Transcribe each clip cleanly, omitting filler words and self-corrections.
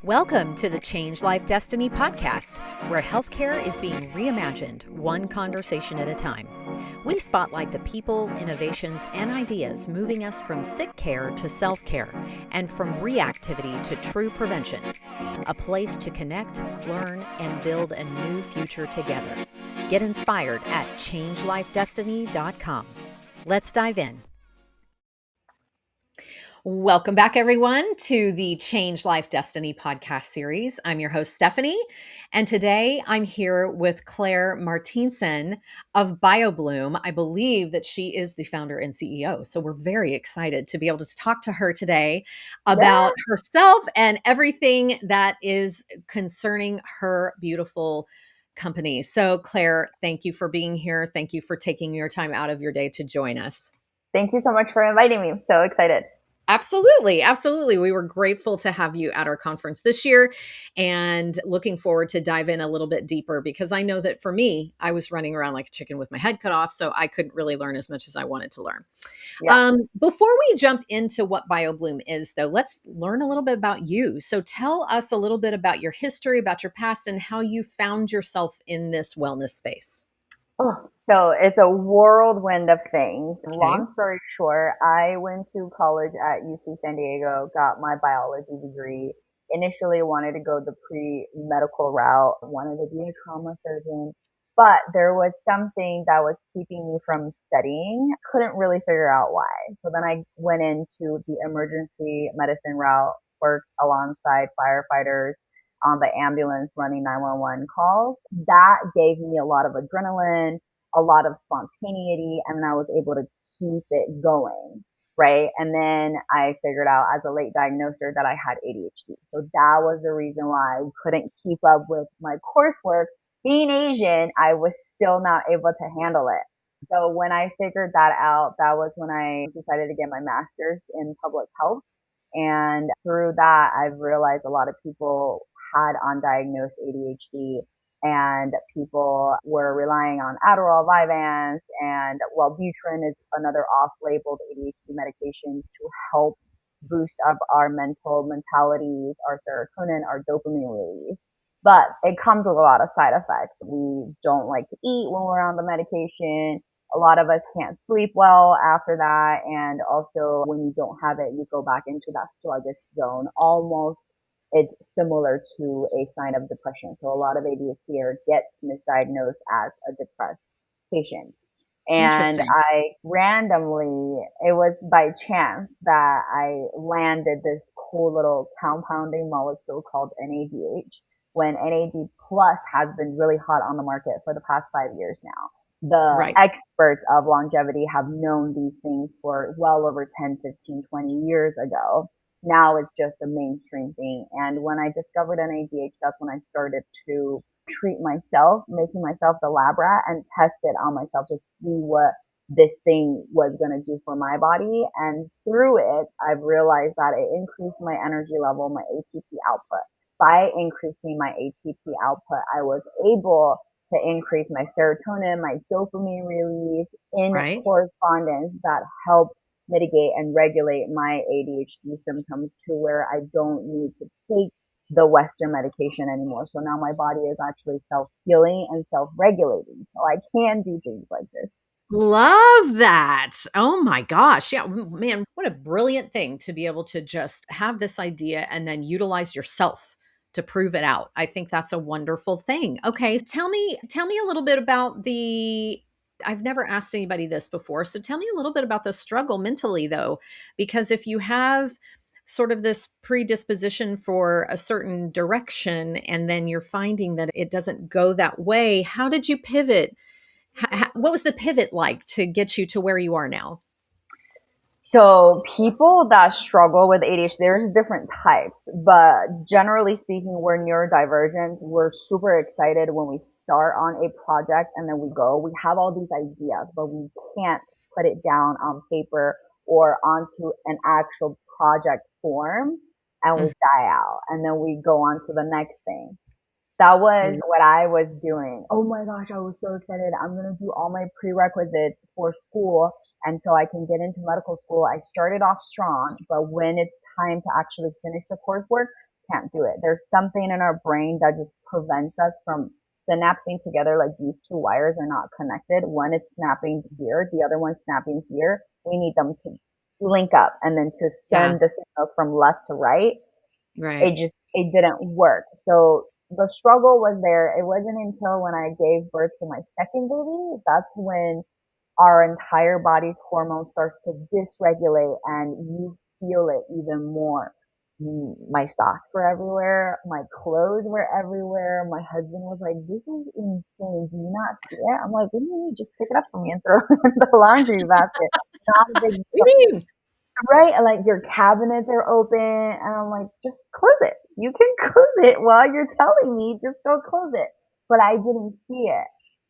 Welcome to the Change Life Destiny podcast, where healthcare is being reimagined one conversation at a time. We spotlight the people, innovations, and ideas moving us from sick care to self-care and from reactivity to true prevention. A place to connect, learn, and build a new future together. Get inspired at changelifedestiny.com. Let's dive in. Welcome back, everyone, to the Change Life Destiny podcast series. I'm your host, Stephanie, and today I'm here with Claire Martinson of BioBloom. I believe that she is the founder and CEO, so we're very excited to be able to talk to her today about herself and everything that is concerning her beautiful company. So, Claire, thank you for being here. Thank you for taking your time out of your day to join us. Thank you so much for inviting me. I'm so excited. Absolutely. Absolutely. We were grateful to have you at our conference this year and looking forward to dive in a little bit deeper because I know that for me, I was running around like a chicken with my head cut off, so I couldn't really learn as much as I wanted to learn. Yeah. Before we jump into what BioBloom is, though, let's learn a little bit about you. So tell us a little bit about your history, about your past, and how you found yourself in this wellness space. Oh, so it's a whirlwind of things. Okay. Long story short, I went to college at UC San Diego, got my biology degree. Initially wanted to go the pre-medical route, wanted to be a trauma surgeon, but there was something that was keeping me from studying. Couldn't really figure out why. So then I went into the emergency medicine route, worked alongside firefighters on the ambulance running 911 calls. That gave me a lot of adrenaline, a lot of spontaneity, and I was able to keep it going. Right. And then I figured out as a late diagnoser that I had ADHD. So that was the reason why I couldn't keep up with my coursework. Being Asian, I was still not able to handle it. So when I figured that out, that was when I decided to get my master's in public health. And through that, I've realized a lot of people had undiagnosed ADHD and people were relying on Adderall, Vyvanse, and Wellbutrin is another off-labeled ADHD medication to help boost up our mentalities, our serotonin, our dopamine release. But it comes with a lot of side effects. We don't like to eat when we're on the medication. A lot of us can't sleep well after that. And also when you don't have it, you go back into that sluggish zone. Almost it's similar to a sign of depression. So a lot of ADHD gets misdiagnosed as a depressed patient. And I randomly, it was by chance that I landed this cool little compounding molecule called NADH when NAD plus has been really hot on the market for the past 5 years now. The experts of longevity have known these things for well over 10, 15, 20 years ago. Now it's just a mainstream thing. And when I discovered NADH, that's when I started to treat myself, making myself the lab rat and test it on myself to see what this thing was going to do for my body. And through it, I've realized that it increased my energy level, my ATP output. By increasing my ATP output, I was able to increase my serotonin, my dopamine release in correspondence that helped mitigate and regulate my ADHD symptoms to where I don't need to take the Western medication anymore. So now my body is actually self-healing and self-regulating. So I can do things like this. Love that. Oh my gosh. Yeah, man, what a brilliant thing to be able to just have this idea and then utilize yourself to prove it out. I think that's a wonderful thing. Okay, tell me a little bit about I've never asked anybody this before. So tell me a little bit about the struggle mentally though, because if you have sort of this predisposition for a certain direction and then you're finding that it doesn't go that way, how did you pivot? What was the pivot like to get you to where you are now? So people that struggle with ADHD, there's different types, but generally speaking, we're neurodivergent. We're super excited when we start on a project and then we go. We have all these ideas, but we can't put it down on paper or onto an actual project form, and we die out. And then we go on to the next thing. That was what I was doing. Oh my gosh, I was so excited. I'm going to do all my prerequisites for school. And so I can get into medical school. I started off strong, but when it's time to actually finish the coursework, can't do it. There's something in our brain that just prevents us from synapsing together. Like these two wires are not connected. One is snapping here, the other one's snapping here. We need them to link up, and then to Yeah. send the signals from left to right, Right. it didn't work. So the struggle was there. It wasn't until when I gave birth to my second baby, that's when our entire body's hormone starts to dysregulate and you feel it even more. My socks were everywhere. My clothes were everywhere. My husband was like, "This is insane. Do you not see it?" I'm like, "What do you mean? Just pick it up for me and throw it in the laundry basket." Not a big What do you mean? Right? And like your cabinets are open, and I'm like, just close it. You can close it while you're telling me, just go close it. But I didn't see it.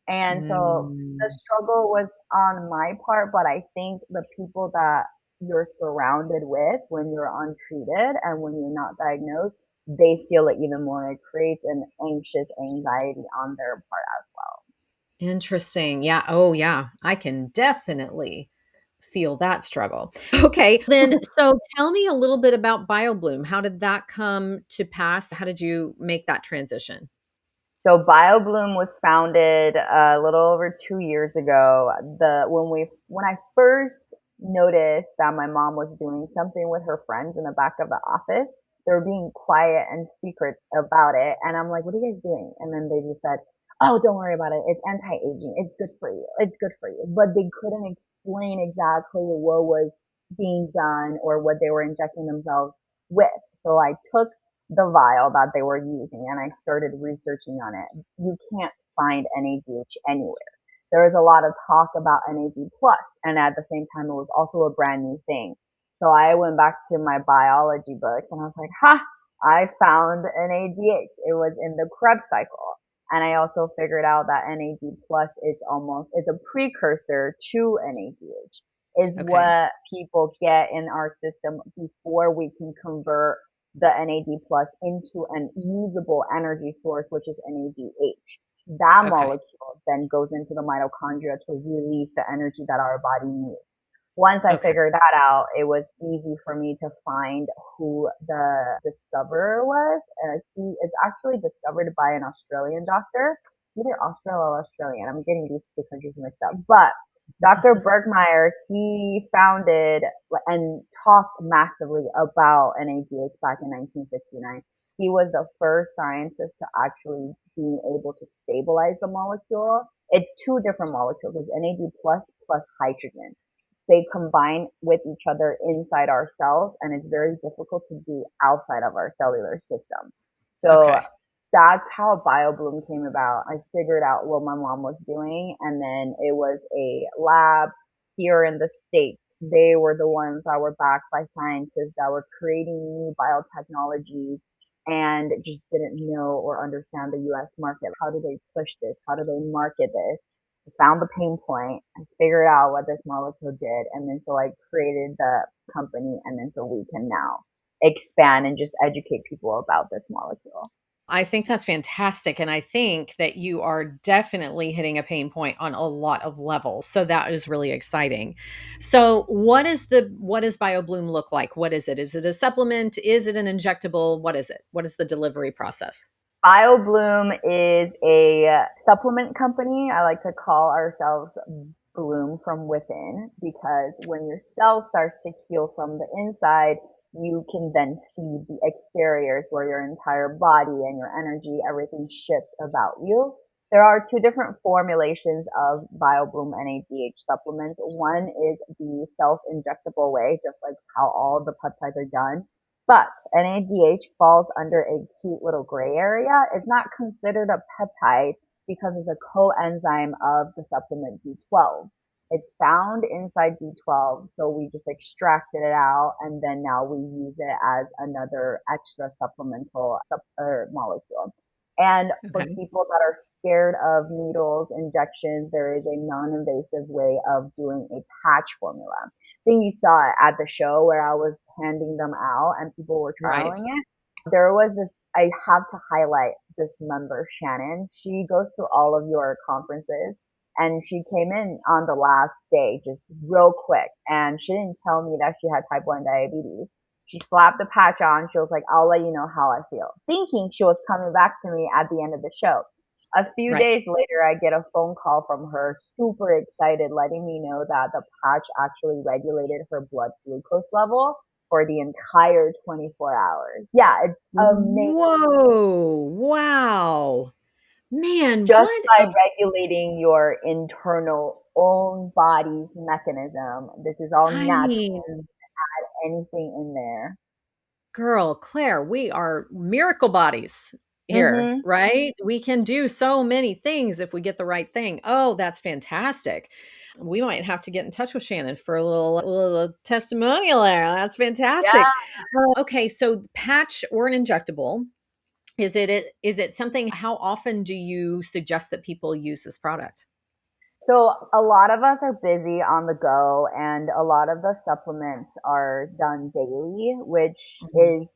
And so the Mm. struggle was on my part, but I think the people that you're surrounded with when you're untreated and when you're not diagnosed, they feel it even more. It creates an anxious anxiety on their part as well. Interesting. Yeah. Oh, yeah. I can definitely feel that struggle. Okay. Then, so tell me a little bit about BioBloom. How did that come to pass? How did you make that transition? So BioBloom was founded a little over 2 years ago. When I first noticed that my mom was doing something with her friends in the back of the office, they were being quiet and secret about it, and I'm like, "What are you guys doing?" And then they just said, "Oh, don't worry about it. It's anti-aging. It's good for you. It's good for you." But they couldn't explain exactly what was being done or what they were injecting themselves with. So I took the vial that they were using and I started researching on it. You can't find NADH anywhere. There was a lot of talk about NAD plus, and at the same time, it was also a brand new thing. So I went back to my biology books and I was like, ha, I found NADH. It was in the Krebs cycle. And I also figured out that NAD plus it's a precursor to NADH. Is Okay. what people get in our system before we can convert the NAD plus into an usable energy source, which is NADH. That Okay. molecule then goes into the mitochondria to release the energy that our body needs. Once I Okay. figured that out, it was easy for me to find who the discoverer was. He is actually discovered by an Australian doctor, either Australian or Australian. I'm getting these two countries mixed up, but Dr. Bergmeyer, he founded and talked massively about NADH back in 1969. He was the first scientist to actually be able to stabilize the molecule. It's two different molecules. It's NAD plus hydrogen. They combine with each other inside our cells, and it's very difficult to do outside of our cellular system. So Okay. that's how BioBloom came about. I figured out what my mom was doing, and then it was a lab here in the States. They were the ones that were backed by scientists that were creating new biotechnologies and just didn't know or understand the US market. How do they push this? How do they market this? I found the pain point. I figured out what this molecule did, and then so I created the company, and then so we can now expand and just educate people about this molecule. I think that's fantastic. And I think that you are definitely hitting a pain point on a lot of levels. So that is really exciting. So what does BioBloom look like? What is it? Is it a supplement? Is it an injectable? What is it? What is the delivery process? BioBloom is a supplement company. I like to call ourselves Bloom from within because when your cell starts to heal from the inside, you can then feed the exteriors where your entire body and your energy, everything shifts about you. There are two different formulations of BioBloom NADH supplements. One is the self-injectable way, just like how all the peptides are done. But NADH falls under a cute little gray area. It's not considered a peptide because it's a coenzyme of the supplement B12. It's found inside B12, so we just extracted it out and then now we use it as another extra supplemental molecule. And for Okay. people that are scared of needles, injections, there is a non-invasive way of doing a patch formula. I think you saw it at the show where I was handing them out and people were Right. trialing it. There was this, I have to highlight this member, Shannon. She goes to all of your conferences and she came in on the last day just real quick and she didn't tell me that she had type 1 diabetes. She slapped the patch on. She was like, I'll let you know how I feel. Thinking she was coming back to me at the end of the show. A few Right. days later, I get a phone call from her, super excited, letting me know that the patch actually regulated her blood glucose level for the entire 24 hours. Yeah, it's amazing. Whoa. Wow. Man, Just what by a regulating your internal own body's mechanism. This is all I natural. mean, Anything in there. girl, Claire, we are miracle bodies here, Mm-hmm. right? We can do so many things if we get the right thing. Oh, that's fantastic. We might have to get in touch with Shannon for a little testimonial there. That's Yeah. fantastic. Okay, so patch or an injectable, is it something how often do you suggest that people use this product? So a lot of us are busy on the go, and a lot of the supplements are done daily, which Mhm. is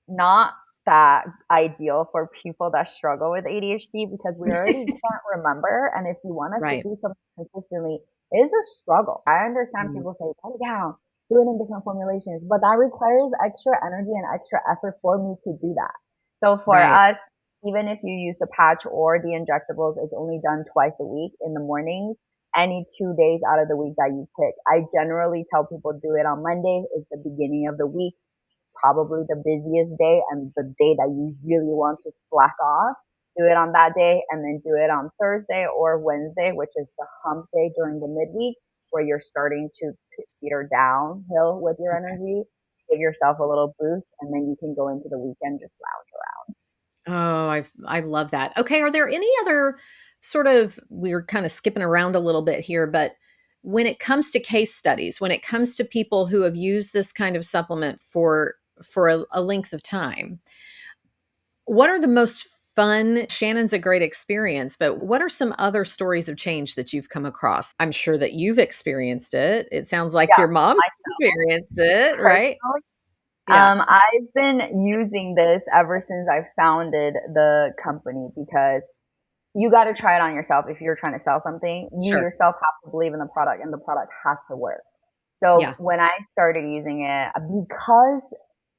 not that ideal for people that struggle with ADHD because we already can't remember. And if you want us to Right. do something consistently, it is a struggle. I understand Mm, people say, cut it down, do it in different formulations, but that requires extra energy and extra effort for me to do that. So for right. us, even if you use the patch or the injectables, it's only done twice a week in the morning. Any 2 days out of the week that you pick. I generally tell people do it on Monday. It's the beginning of the week, probably the busiest day and the day that you really want to slack off. Do it on that day and then do it on Thursday or Wednesday, which is the hump day during the midweek where you're starting to peter downhill with your Okay. energy. Give yourself a little boost and then you can go into the weekend just lounge Oh, I love that. Okay, are there any other sort of we're kind of skipping around a little bit here, but when it comes to case studies, when it comes to people who have used this kind of supplement for a length of time, what are the most fun? Shannon's a great experience, but what are some other stories of change that you've come across? I'm sure that you've experienced it. It sounds like yeah, your mom experienced it, right? personally. Yeah, I've been using this ever since I founded the company because you got to try it on yourself if you're trying to sell something. You sure. yourself have to believe in the product and the product has to work. So Yeah, when I started using it, because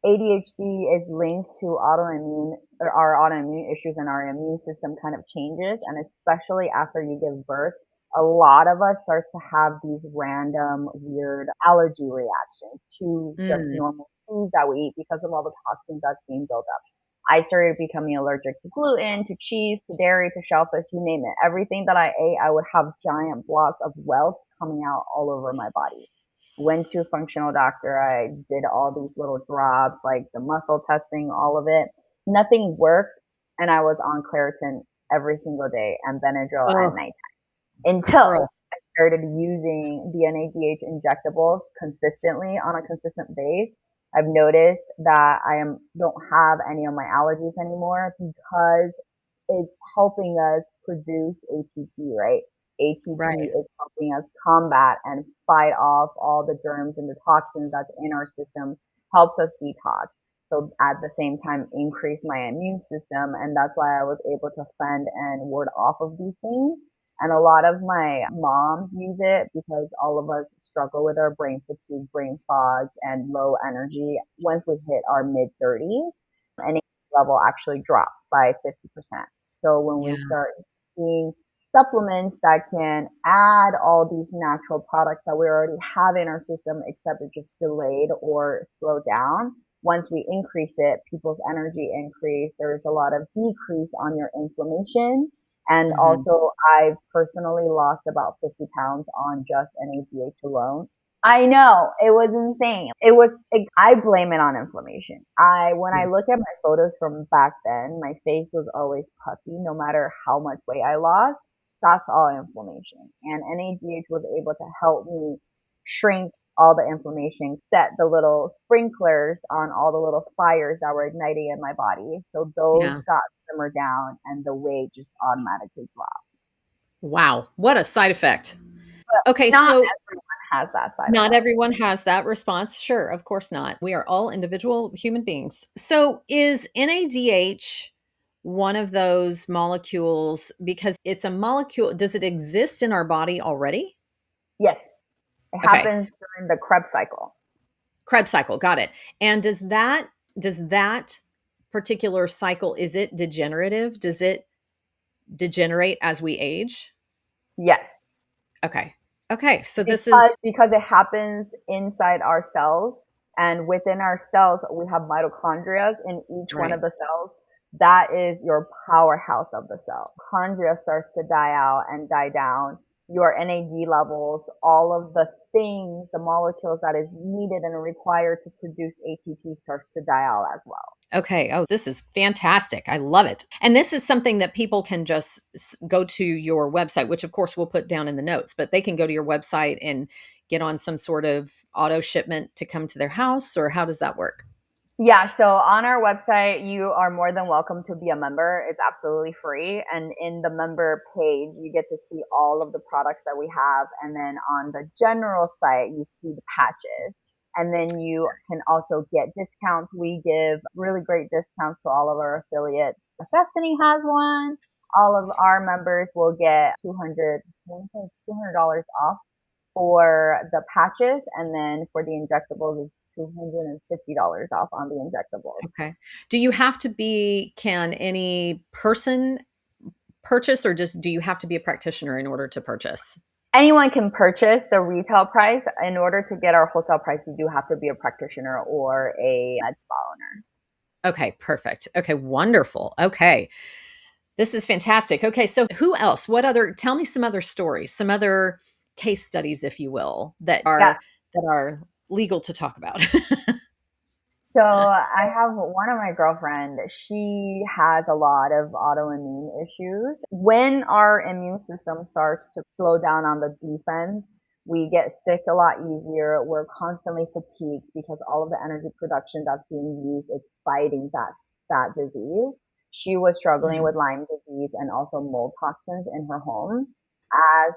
ADHD is linked to autoimmune or our autoimmune issues and our immune system kind of changes, and especially after you give birth, a lot of us starts to have these random weird allergy reactions to just mm, normal foods that we eat because of all the toxins that's being built up. I started becoming allergic to gluten, to cheese, to dairy, to shellfish, you name it. Everything that I ate, I would have giant blocks of welts coming out all over my body. Went to a functional doctor. I did all these little drops, like the muscle testing, all of it. Nothing worked. And I was on Claritin every single day and Benadryl at oh, night until girl. I started using the NADH injectables consistently on a consistent base. I've noticed that don't have any of my allergies anymore because it's helping us produce ATP, right? ATP Right. is helping us combat and fight off all the germs and the toxins that's in our system, helps us detox. So at the same time, increase my immune system. And that's why I was able to fend and ward off of these things. And a lot of my moms use it because all of us struggle with our brain fatigue, brain fogs, and low energy once we hit our mid 30s. Energy level actually drops by 50%. So when Yeah. we start seeing supplements that can add all these natural products that we already have in our system, except it just delayed or slowed down. Once we increase it, people's energy increase. There's a lot of decrease on your inflammation. And Mhm. also, I've personally lost about 50 pounds on just NADH alone. I know it was insane. I blame it on inflammation. When I Yeah. look at my photos from back then, my face was always puffy no matter how much weight I lost. That's all inflammation. And NADH was able to help me shrink all the inflammation, set the little sprinklers on all the little fires that were igniting in my body. So those Yeah. got simmered down and the weight just automatically dropped. Wow, what a side effect. But Okay, not so everyone has that side not effect. everyone has that response. Sure, of course not. We are all individual human beings. So is NADH one of those molecules because it's a molecule, does it exist in our body already? Yes, it Okay. happens during the Krebs cycle. Krebs cycle, got it. And does that particular cycle, is it degenerative? Does it degenerate as we age? Yes. Okay. Okay. So this because is because it happens inside our cells, and within our cells we have mitochondria in each one of right. the cells. That is your powerhouse of the cell. Mitochondria starts to die out and die down. Your NAD levels, all of the things, the molecules that is needed and required to produce ATP starts to die out as well. Okay. Oh, this is fantastic. I love it. And this is something that people can just go to your website, which of course we'll put down in the notes, but they can go to your website and get on some sort of auto shipment to come to their house, or how does that work? Yeah, so on our website, you are more than welcome to be a member. It's absolutely free. And in the member page, you get to see all of the products that we have. And then on the general site, you see the patches. And then you can also get discounts. We give really great discounts to all of our affiliates. Destiny has one. All of our members will get $200 off for the patches, and then for the injectables, it's $250 off on the injectables. Okay. Do you have to be, can any person purchase, or just do you have to be a practitioner in order to purchase? Anyone can purchase the retail price. In order to get our wholesale price, you do have to be a practitioner or a med spa owner. Okay, perfect. Okay, wonderful. Okay. This is fantastic. Okay, so who else? What other, tell me some other stories, some other case studies, if you will, Yeah. that are legal to talk about. So I have one of my girlfriend, she has a lot of autoimmune issues. When our immune system starts to slow down on the defense, we get sick a lot easier. We're constantly fatigued because all of the energy production that's being used is fighting that disease. She was struggling Mhm. with Lyme disease and also mold toxins in her home, as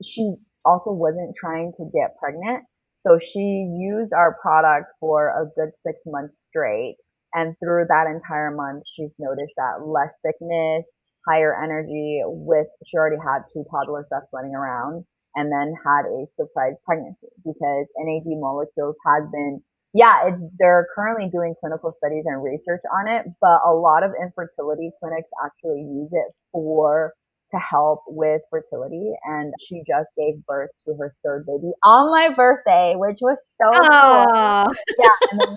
she also wasn't trying to get pregnant. So she used our product for a good 6 months straight. And through that entire month, she's noticed that less sickness, higher energy with, she already had two toddlers that's running around, and then had a surprise pregnancy because NAD molecules has been, yeah, they're currently doing clinical studies and research on it, but a lot of infertility clinics actually use it for to help with fertility. And she just gave birth to her third baby on my birthday, which was so cool. Oh, Yeah. And then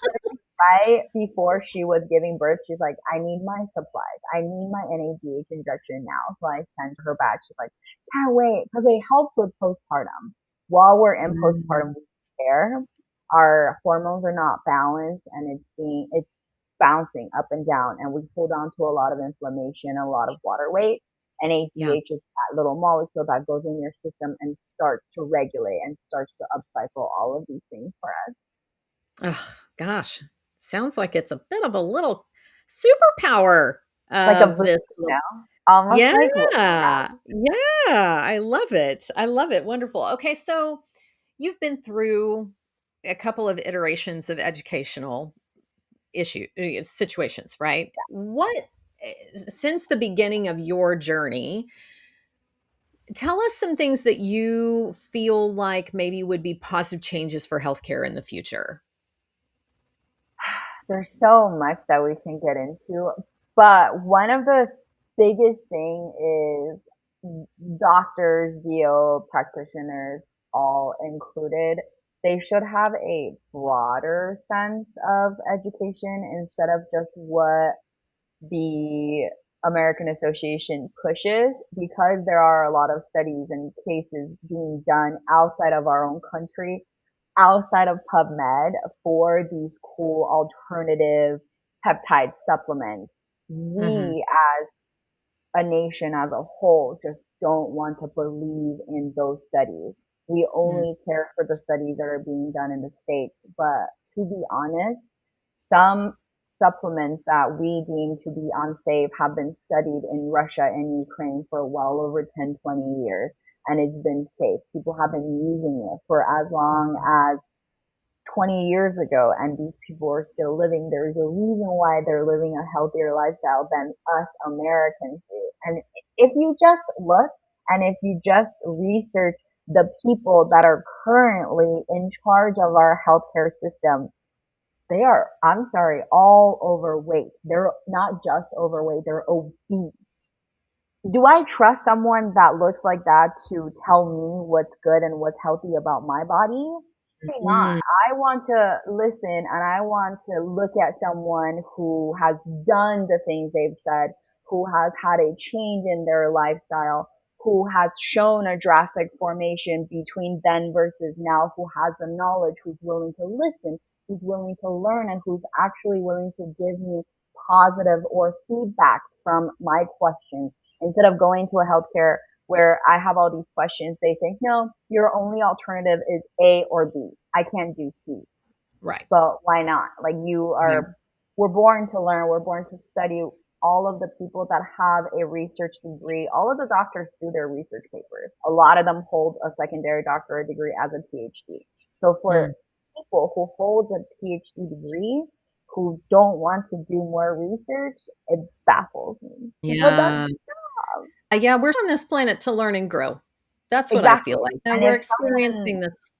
right before she was giving birth, she's like, I need my supplies. I need my NADH injection now. So I sent her back. She's like, can't wait. Because it helps with postpartum. While we're in postpartum mm, care, our hormones are not balanced, and it's bouncing up and down, and we hold on to a lot of inflammation, a lot of water weight. And yeah. ADH is that little molecule that goes in your system and starts to regulate and starts to upcycle all of these things for us. Oh, gosh. Sounds like it's a bit of a little superpower Like a of boost, this. almost Yeah. like Yeah. I love it. I love it. Wonderful. Okay. So you've been through a couple of iterations of educational situations, right? What, since the beginning of your journey, tell us some things that you feel like maybe would be positive changes for healthcare in the future. there's so much that we can get into, but one of the biggest thing is doctors, DO practitioners, all included. They should have a broader sense of education instead of just what the American Association pushes, because there are a lot of studies and cases being done outside of our own country, outside of PubMed, for these cool alternative peptide supplements. Hmm. We as a nation as a whole just don't want to believe in those studies. We only care for the studies that are being done in the States. But to be honest, some supplements that we deem to be unsafe have been studied in Russia and Ukraine for well over 10, 20 years, and it's been safe. People have been using it for as long as 20 years ago, and these people are still living. There's a reason why they're living a healthier lifestyle than us Americans do. And if you just look, and if you just research the people that are currently in charge of our healthcare system, They are, I'm sorry, all overweight. They're not just overweight, they're obese. Do I trust someone that looks like that to tell me what's good and what's healthy about my body? Absolutely not. Mm, I want to listen and I want to look at someone who has done the things they've said, who has had a change in their lifestyle, who has shown a drastic formation between then versus now, who has the knowledge, who's willing to listen, who's willing to learn, and who's actually willing to give me positive or feedback from my questions instead of going to a healthcare where I have all these questions. They think, no, your only alternative is A or B. I can't do C. right. But why not? Like Right. we're born to learn. We're born to study. All of the people that have a research degree, all of the doctors do their research papers. A lot of them hold a secondary doctorate degree as a PhD. So for Mm, people who hold a PhD degree, who don't want to do more research, it baffles me. But that's yeah. Yeah, we're on this planet to learn and grow. That's what I feel exactly. like. And We're experiencing this.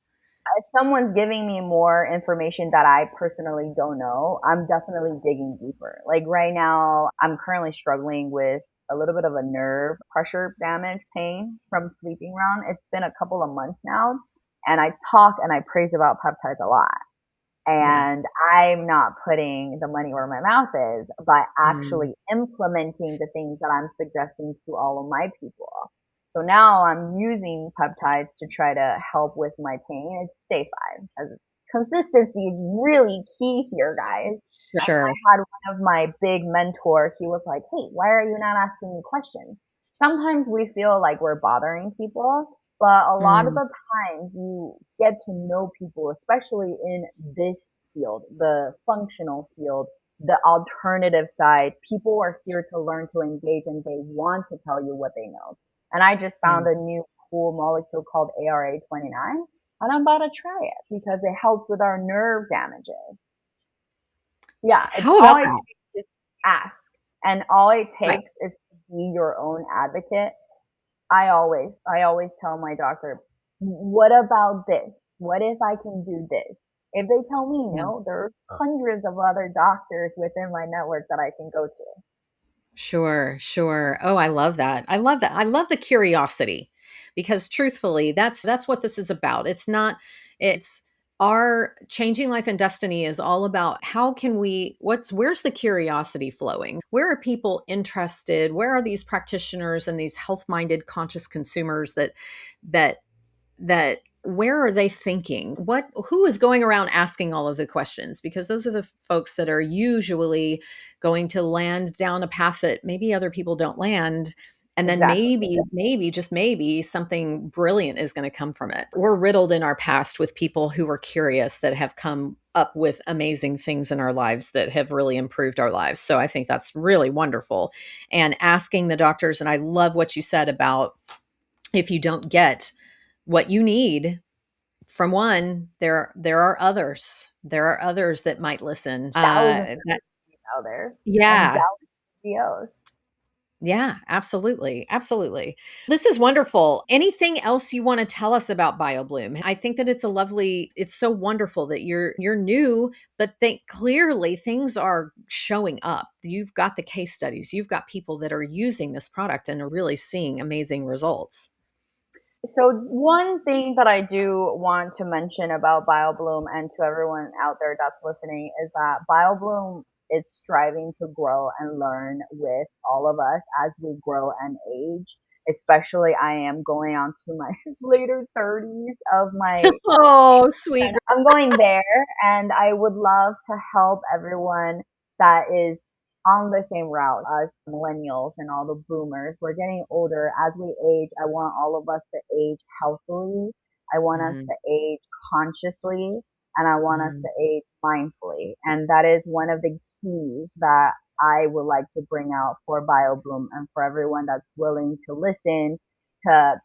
if someone's giving me more information that I personally don't know, I'm definitely digging deeper. Like right now, I'm currently struggling with a little bit of a nerve pressure damage pain from sleeping around. It's been a couple of months now, and I talk and I praise about peptides a lot. Yeah. And I'm not putting the money where my mouth is by Mm, actually implementing the things that I'm suggesting to all of my people. So now I'm using peptides to try to help with my pain. It's day 5. As consistency is really key here, guys. sure. I had one of my big mentors, he was like, hey, why are you not asking me questions? Sometimes we feel like we're bothering people, but a lot of Mm, the times you get to know people, especially in this field, the functional field, the alternative side. People are here to learn to engage and they want to tell you what they know. And I just yeah. found a new cool molecule called ARA29 and I'm about to try it because it helps with our nerve damages. Yeah, it's How all about it that? takes is ask. And all it Right. takes is to be your own advocate. I always tell my doctor, what about this? What if I can do this? If they tell me Yeah. no, there are hundreds of other doctors within my network that I can go to. Sure, sure. Oh, I love that. I love that. I love the curiosity because truthfully, that's what this is about. It's not it's our changing life and destiny is all about how can we where's the curiosity flowing? Where are people interested? Where are these practitioners and these health-minded conscious consumers that that where are they thinking? Who is going around asking all of the questions? Because those are the folks that are usually going to land down a path that maybe other people don't land. And then Exactly. maybe, just maybe something brilliant is going to come from it. We're riddled in our past with people who were curious that have come up with amazing things in our lives that have really improved our lives. So I think that's really wonderful. And asking the doctors, and I love what you said about if you don't get what you need from one, there are others. There are others that might listen. Thousands That out there and yeah. thousands of CEOs. Yeah, absolutely. Absolutely. This is wonderful. Anything else you want to tell us about BioBloom? I think that it's so wonderful that you're new, but think clearly things are showing up. You've got the case studies. You've got people that are using this product and are really seeing amazing results. So one thing that I do want to mention about BioBloom and to everyone out there that's listening is that BioBloom is striving to grow and learn with all of us as we grow and age. Especially I am going on to my later 30s of my Oh, sweet. and I'm going there and I would love to help everyone that is on the same route as millennials and all the boomers. We're getting older. As we age, I want all of us to age healthily. I want us Mhm, to age consciously and I want us mhm, to age mindfully. And that is one of the keys that I would like to bring out for BioBloom and for everyone that's willing to listen to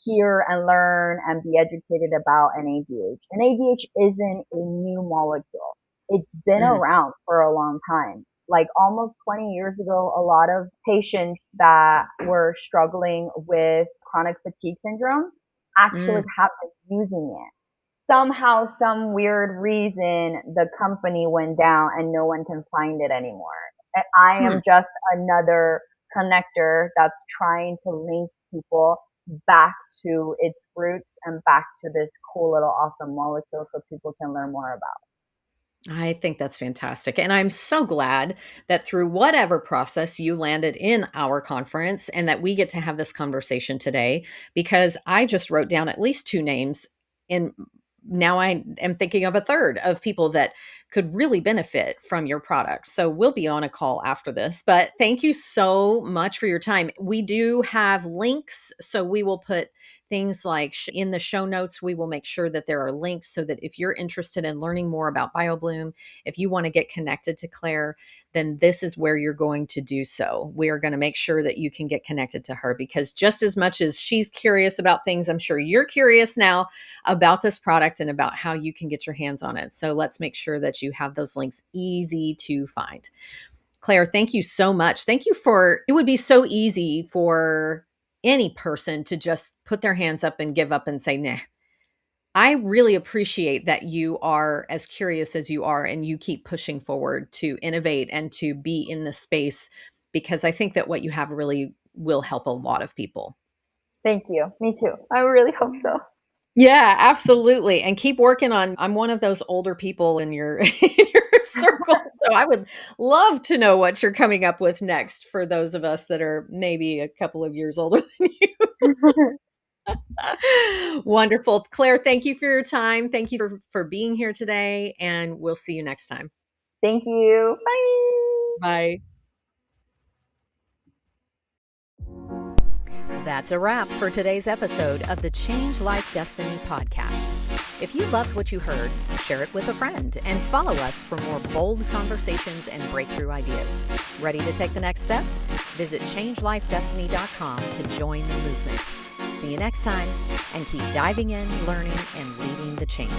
hear and learn and be educated about NADH. NADH isn't a new molecule. It's been mm, around for a long time. Like almost 20 years ago, a lot of patients that were struggling with chronic fatigue syndrome actually mm, have been using it. somehow, some weird reason, the company went down and no one can find it anymore. I Hmm. am just another connector that's trying to link people back to its roots and back to this cool little awesome molecule so people can learn more about. I think that's fantastic. And I'm so glad that through whatever process you landed in our conference and that we get to have this conversation today, because I just wrote down at least two names. And now I am thinking of a third of people that could really benefit from your product. So we'll be on a call after this. But thank you so much for your time. We do have links. So we will put things like in the show notes, we will make sure that there are links so that if you're interested in learning more about BioBloom, if you want to get connected to Claire, then this is where you're going to do so. We are going to make sure that you can get connected to her, because just as much as she's curious about things, I'm sure you're curious now about this product and about how you can get your hands on it. So let's make sure that you have those links easy to find. Claire, thank you so much. Thank you for, it would be so easy for any person to just put their hands up and give up and say, nah. I really appreciate that you are as curious as you are and you keep pushing forward to innovate and to be in the space, because I think that what you have really will help a lot of people. Thank you. Me too. I really hope so. Yeah, absolutely. And keep working on, I'm one of those older people in your in your circle. So I would love to know what you're coming up with next for those of us that are maybe a couple of years older than you. Wonderful. Claire, thank you for your time. Thank you for being here today. And we'll see you next time. Thank you. Bye. Bye. That's a wrap for today's episode of the Change Life Destiny podcast. If you loved what you heard, share it with a friend and follow us for more bold conversations and breakthrough ideas. Ready to take the next step? Visit changelifedestiny.com to join the movement. See you next time, and keep diving in, learning, and leading the change.